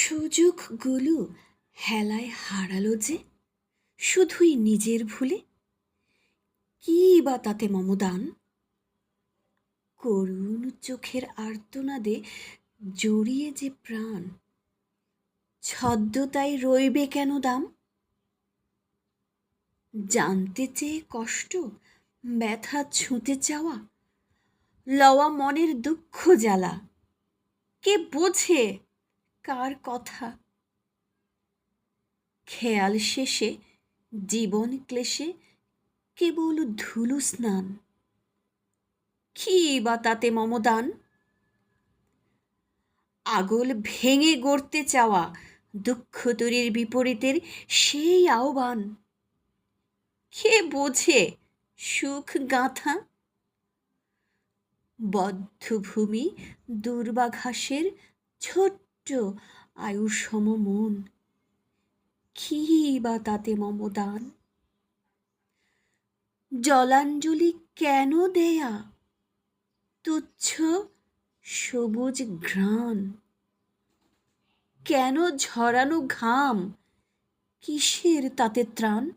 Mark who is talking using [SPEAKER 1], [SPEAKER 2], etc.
[SPEAKER 1] সুযোগগুলো হেলায় হারালো যে, শুধুই নিজের ভুলে। কি বা তাতে মমদান? করুণ চোখের আর্তনাদে জড়িয়ে যে প্রাণ, ছদ্মতায় রইবে কেন দাম? জানতে চেয়ে কষ্ট, ব্যথা ছুঁতে চাওয়া, লওয়া মনের দুঃখ জ্বালা, কে বোঝে কার কথা? খেয়াল শেষে জীবন ক্লেশে কেবল ধুলো স্নান। কি বা তাতে মমদান? আগল ভেঙে গড়তে চাওয়া দুঃখ তরির বিপরীতের সেই আহ্বান। কে বোঝে সুখ গাঁথা? বদ্ধভূমি দুর্বাঘাসের ছোট্ট আয়ুসম মন, কি বা তাতে মমদান? জলাঞ্জলি কেন দেয়া তুচ্ছ সবুজ ঘ্রাণ? কেন ঝরানো ঘাম, কিসের তাতে ত্রাণ?